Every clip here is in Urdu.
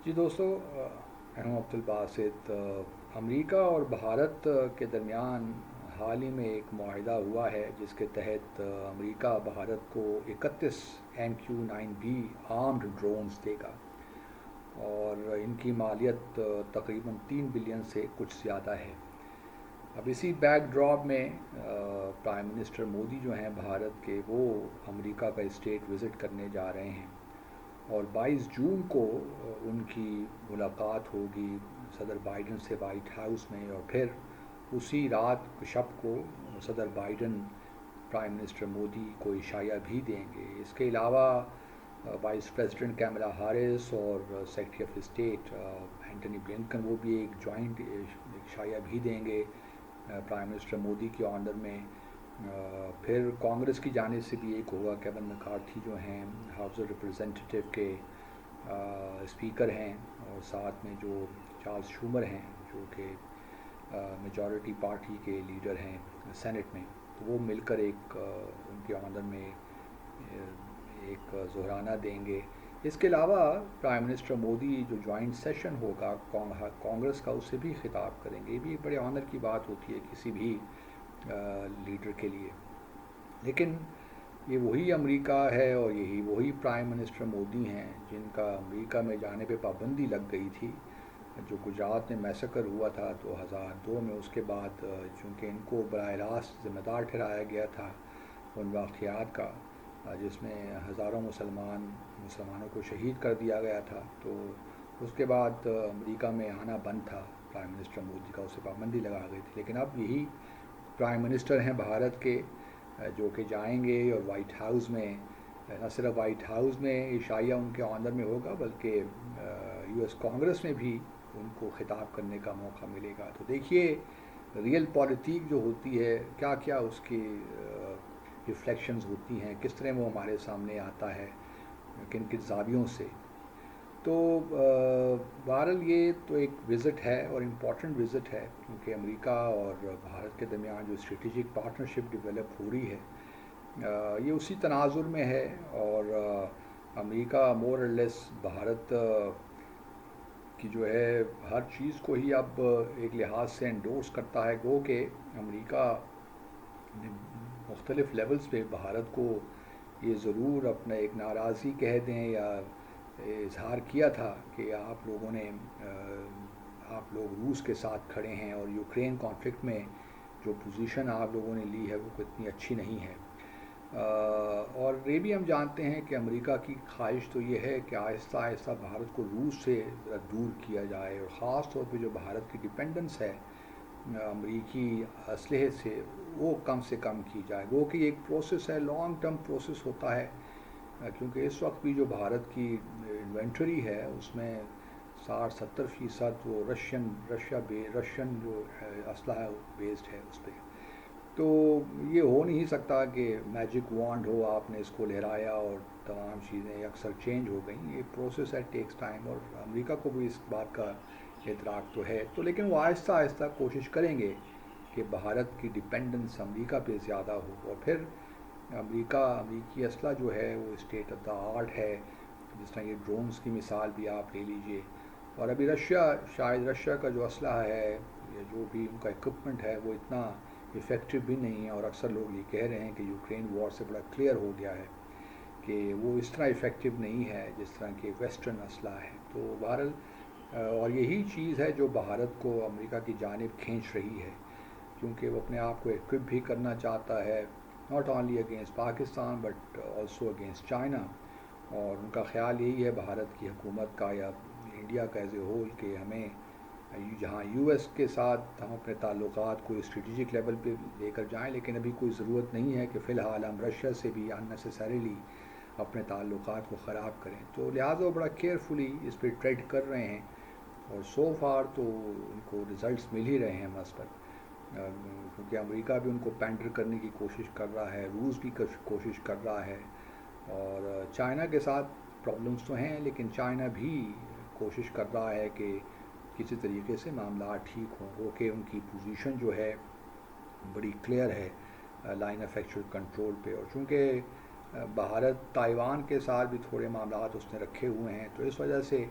جی دوستو، میں ہوں عبد الباسط۔ امریکہ اور بھارت کے درمیان حال ہی میں ایک معاہدہ ہوا ہے جس کے تحت امریکہ بھارت کو 31 MQ-9B آرمڈ ڈرونز دے گا، اور ان کی مالیت تقریباً 3 بلین سے کچھ زیادہ ہے۔ اب اسی بیک ڈراپ میں پرائم منسٹر مودی جو ہیں بھارت کے، وہ امریکہ کا اسٹیٹ وزٹ کرنے جا رہے ہیں، اور 22 جون کو ان کی ملاقات ہوگی صدر بائیڈن سے وائٹ ہاؤس میں، اور پھر اسی رات شب کو صدر بائیڈن پرائم منسٹر مودی کو عشایہ بھی دیں گے۔ اس کے علاوہ وائس پریزیڈنٹ کیملا ہارس اور secretary of state Antony Blinken, وہ بھی ایک جوائنٹ عشایہ بھی دیں گے پرائم منسٹر مودی کے آنر میں۔ پھر کانگریس کی جانب سے بھی ایک ہوگا، کیون مکارتھی جو ہیں ہاؤس آف ریپرزینٹیو کے اسپیکر ہیں، اور ساتھ میں جو چارلس شومر ہیں جو کہ میجورٹی پارٹی کے لیڈر ہیں سینٹ میں، تو وہ مل کر ایک ان کے آنر میں ایک ظہرانہ دیں گے۔ اس کے علاوہ پرائم منسٹر مودی جو جوائنٹ سیشن ہوگا کانگریس کا، اسے بھی خطاب کریں گے۔ یہ بھی ایک بڑے آنر کی بات ہوتی ہے کسی بھی لیڈر کے لیے۔ لیکن یہ وہی امریکہ ہے اور یہی وہی پرائم منسٹر مودی ہیں جن کا امریکہ میں جانے پہ پابندی لگ گئی تھی، جو گجرات میں میسکر ہوا تھا 2002 میں۔ اس کے بعد چونکہ ان کو براہ راست ذمہ دار ٹھہرایا گیا تھا ان واقعات کا جس میں ہزاروں مسلمانوں کو شہید کر دیا گیا تھا، تو اس کے بعد امریکہ میں آنا بند تھا پرائم منسٹر مودی کا، اسے پابندی لگا گئی تھی۔ لیکن اب یہی پرائم منسٹر ہیں بھارت کے جو کہ جائیں گے، اور وائٹ ہاؤس میں نہ صرف وائٹ ہاؤس میں عشایہ ان کے آنر میں ہوگا، بلکہ یو ایس کانگریس میں بھی ان کو خطاب کرنے کا موقع ملے گا۔ تو دیکھیے ریئل پالیٹیک جو ہوتی ہے، کیا کیا اس کی ریفلیکشنز ہوتی ہیں، کس طرح وہ ہمارے سامنے آتا ہے، کن کن زاویوں سے۔ تو بہرحال یہ تو ایک وزٹ ہے اور امپورٹنٹ وزٹ ہے، کیونکہ امریکہ اور بھارت کے درمیان جو اسٹریٹجک پارٹنرشپ ڈیولپ ہو رہی ہے یہ اسی تناظر میں ہے، اور امریکہ مور اور لیس بھارت کی جو ہے ہر چیز کو ہی اب ایک لحاظ سے انڈورس کرتا ہے۔ گو کہ امریکہ نے مختلف لیولز پہ بھارت کو یہ ضرور اپنا ایک ناراضی کہہ دیں یا اظہار کیا تھا کہ آپ لوگ روس کے ساتھ کھڑے ہیں، اور یوکرین کانفلکٹ میں جو پوزیشن آپ لوگوں نے لی ہے وہ اتنی اچھی نہیں ہے۔ اور یہ بھی ہم جانتے ہیں کہ امریکہ کی خواہش تو یہ ہے کہ آہستہ آہستہ بھارت کو روس سے دور کیا جائے، اور خاص طور پہ جو بھارت کی ڈپینڈنس ہے امریکی اسلحے سے، وہ کم سے کم کی جائے۔ وہ کہ ایک پروسیس ہے، لانگ ٹرم پروسیس ہوتا ہے، کیونکہ اس وقت بھی جو بھارت کی انوینٹری ہے اس میں 60-70% وہ رشین جو اسلحہ بیسڈ ہے اس پہ۔ تو یہ ہو نہیں سکتا کہ میجک وانڈ ہو، آپ نے اس کو لہرایا اور تمام چیزیں اکثر چینج ہو گئیں۔ یہ پروسیس ہے، ٹیکس ٹائم، اور امریکہ کو بھی اس بات کا ادراک تو ہے۔ تو لیکن وہ آہستہ آہستہ کوشش کریں گے کہ بھارت کی ڈپینڈنس امریکہ پہ زیادہ ہو، اور پھر امریکی اسلحہ جو ہے وہ اسٹیٹ آف دا آرٹ ہے، جس طرح یہ ڈرونز کی مثال بھی آپ لے لیجئے۔ اور ابھی رشیا کا جو اسلحہ ہے یا جو بھی ان کا اکوپمنٹ ہے وہ اتنا افیکٹو بھی نہیں ہے، اور اکثر لوگ یہ کہہ رہے ہیں کہ یوکرین وار سے بڑا کلیئر ہو گیا ہے کہ وہ اس طرح افیکٹو نہیں ہے جس طرح کہ ویسٹرن اسلحہ ہے۔ تو بہرحال اور یہی چیز ہے جو بھارت کو امریکہ کی جانب کھینچ رہی ہے، کیونکہ وہ اپنے آپ کو ایکوپ بھی کرنا چاہتا ہے، not only against Pakistan but also against China. اور ان کا خیال یہی ہے بھارت کی حکومت کا یا انڈیا کا ایز اے ہول کہ ہمیں جہاں یو ایس کے ساتھ ہم اپنے تعلقات کو اسٹریٹجک لیول پہ لے کر جائیں، لیکن ابھی کوئی ضرورت نہیں ہے کہ فی الحال ہم رشیا سے بھی اننیسیسریلی اپنے تعلقات کو خراب کریں۔ تو لہٰذا وہ بڑا کیئرفلی اس پہ ٹریڈ کر رہے ہیں، اور سو فار تو ان کو ریزلٹس مل ہی رہے ہیں مثبت، کیونکہ امریکہ بھی ان کو پینڈر کرنے کی کوشش کر رہا ہے، روس بھی کوشش کر رہا ہے، اور چائنا کے ساتھ پرابلمس تو ہیں، لیکن چائنا بھی کوشش کر رہا ہے کہ کسی طریقے سے معاملات ٹھیک ہوں، وہ کہ ان کی پوزیشن جو ہے بڑی کلیئر ہے لائن آف ایکچوئل کنٹرول پہ۔ اور چونکہ بھارت تائیوان کے ساتھ بھی تھوڑے معاملات اس نے رکھے ہوئے ہیں، تو اس وجہ سے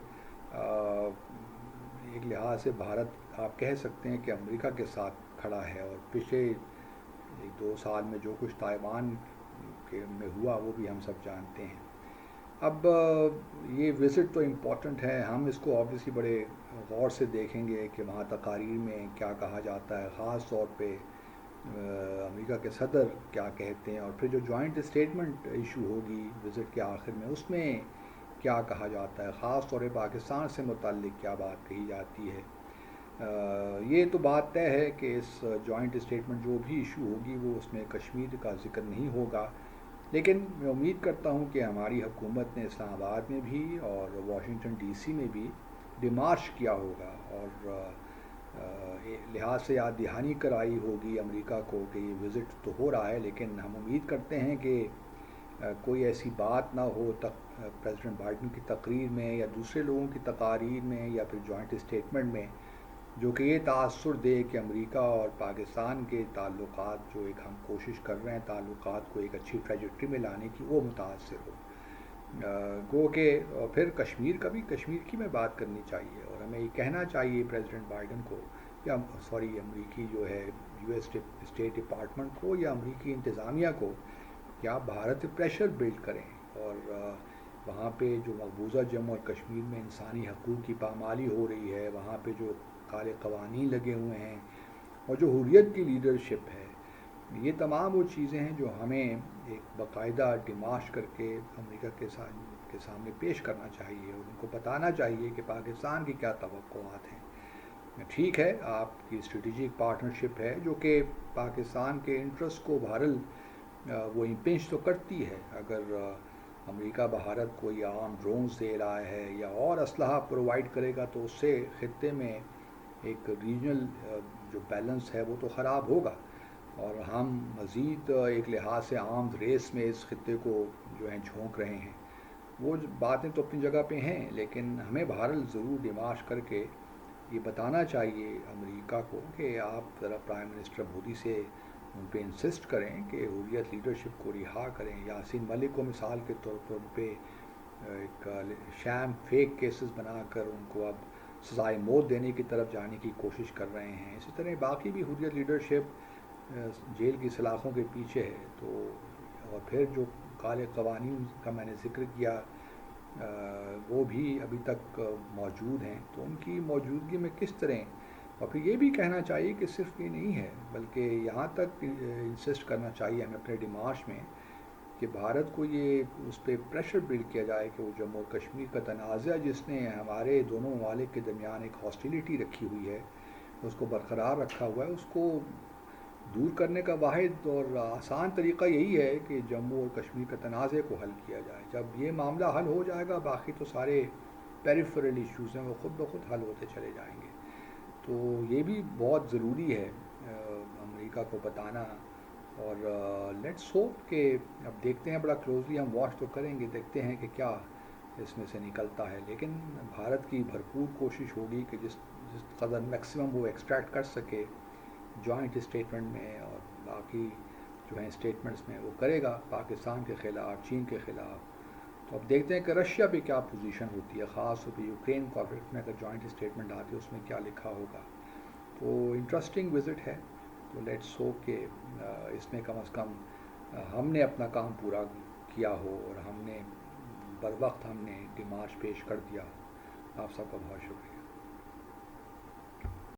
ایک لحاظ سے بھارت آپ کہہ سکتے ہیں کہ امریکہ کے ساتھ کھڑا ہے، اور پچھلے 2 سال میں جو کچھ تائیوان کے میں ہوا وہ بھی ہم سب جانتے ہیں۔ اب یہ وزٹ تو امپورٹنٹ ہے، ہم اس کو آبویسلی بڑے غور سے دیکھیں گے کہ وہاں تقاریر میں کیا کہا جاتا ہے، خاص طور پہ امریکہ کے صدر کیا کہتے ہیں، اور پھر جو جوائنٹ اسٹیٹمنٹ ایشو ہوگی وزٹ کے آخر میں اس میں کیا کہا جاتا ہے، خاص طور پہ پاکستان سے متعلق کیا بات کہی جاتی ہے۔ یہ تو بات طے ہے کہ اس جوائنٹ اسٹیٹمنٹ جو بھی ایشو ہوگی وہ اس میں کشمیر کا ذکر نہیں ہوگا، لیکن میں امید کرتا ہوں کہ ہماری حکومت نے اسلام آباد میں بھی اور واشنگٹن ڈی سی میں بھی ڈیمارش کیا ہوگا، اور لحاظ سے یاد دہانی کرائی ہوگی امریکہ کو کہ یہ وزٹ تو ہو رہا ہے، لیکن ہم امید کرتے ہیں کہ کوئی ایسی بات نہ ہو پریزیڈنٹ بائیڈن کی تقریر میں یا دوسرے لوگوں کی تقاریر میں یا پھر جوائنٹ اسٹیٹمنٹ میں جو کہ یہ تاثر دے کہ امریکہ اور پاکستان کے تعلقات جو ایک ہم کوشش کر رہے ہیں تعلقات کو ایک اچھی ٹریجیکٹری میں لانے کی وہ متاثر ہو۔ گو کہ پھر کشمیر کی میں بات کرنی چاہیے، اور ہمیں یہ کہنا چاہیے پریزیڈنٹ بائیڈن کو یا امریکی جو ہے یو ایس اسٹیٹ ڈپارٹمنٹ کو یا امریکی انتظامیہ کو کہ آپ بھارت پہ پریشر بلڈ کریں، اور وہاں پہ جو مقبوضہ جموں اور کشمیر میں انسانی حقوق کی پامالی ہو رہی ہے، وہاں پہ جو کالے قوانین لگے ہوئے ہیں اور جو حریت کی لیڈرشپ ہے، یہ تمام وہ چیزیں ہیں جو ہمیں ایک باقاعدہ ڈیمارش کر کے امریکہ کے سامنے پیش کرنا چاہیے، اور ان کو بتانا چاہیے کہ پاکستان کی کیا توقعات ہیں۔ ٹھیک ہے، آپ کی اسٹریٹجک پارٹنرشپ ہے جو کہ پاکستان کے انٹرسٹ کو بہرحال وہ امپنج تو کرتی ہے، اگر امریکہ بھارت کو یا عام ڈرونز دے رہا ہے یا اور اسلحہ پرووائڈ کرے گا تو اس سے خطے میں ایک ریجنل جو بیلنس ہے وہ تو خراب ہوگا، اور ہم مزید ایک لحاظ سے آرمز ریس میں اس خطے کو جو ہیں جھونک رہے ہیں۔ وہ باتیں تو اپنی جگہ پہ ہیں، لیکن ہمیں بہرحال ضرور ڈیمارش کر کے یہ بتانا چاہیے امریکہ کو کہ آپ ذرا پرائم منسٹر مودی سے ان پہ انسسٹ کریں کہ حریت لیڈرشپ کو رہا کریں۔ یاسین ملک کو مثال کے طور پر ان پہ ایک شام فیک کیسز بنا کر ان کو اب سزائے موت دینے کی طرف جانے کی کوشش کر رہے ہیں، اسی طرح باقی بھی حریت لیڈرشپ جیل کی سلاخوں کے پیچھے ہے۔ تو اور پھر جو کالے قوانین کا میں نے ذکر کیا وہ بھی ابھی تک موجود ہیں، تو ان کی موجودگی میں کس طرح، اور پھر یہ بھی کہنا چاہیے کہ صرف یہ نہیں ہے بلکہ یہاں تک انسسٹ کرنا چاہیے ہمیں اپنے ڈیمارش میں کہ بھارت کو یہ اس پہ پریشر بلڈ کیا جائے کہ وہ جموں اور کشمیر کا تنازع جس نے ہمارے دونوں ممالک کے درمیان ایک ہاسٹیلیٹی رکھی ہوئی ہے، اس کو برقرار رکھا ہوا ہے، اس کو دور کرنے کا واحد اور آسان طریقہ یہی ہے کہ جموں اور کشمیر کا تنازع کو حل کیا جائے۔ جب یہ معاملہ حل ہو جائے گا باقی تو سارے پیریفرل ایشوز ہیں وہ خود بخود حل ہوتے چلے جائیں گے۔ تو یہ بھی بہت ضروری ہے امریکہ کو بتانا، اور لیٹس ہوپ کہ اب دیکھتے ہیں، بڑا کلوزلی ہم واچ تو کریں گے، دیکھتے ہیں کہ کیا اس میں سے نکلتا ہے، لیکن بھارت کی بھرپور کوشش ہوگی کہ جس قدر میکسیمم وہ ایکسٹریکٹ کر سکے جوائنٹ اسٹیٹمنٹ میں اور باقی جو ہیں اسٹیٹمنٹس میں وہ کرے گا پاکستان کے خلاف، چین کے خلاف۔ تو اب دیکھتے ہیں کہ رشیا پہ کیا پوزیشن ہوتی ہے، خاص طور پہ یوکرین کانفلکٹ میں اگر جوائنٹ اسٹیٹمنٹ آتی ہے اس میں کیا لکھا ہوگا۔ تو انٹرسٹنگ وزٹ ہے، تو لیٹس ہوپ کہ اس میں کم از کم ہم نے اپنا کام پورا کیا ہو اور ہم نے بر وقت ہم نے ڈیمارش پیش کر دیا ہو۔ آپ سب کا بہت شکریہ۔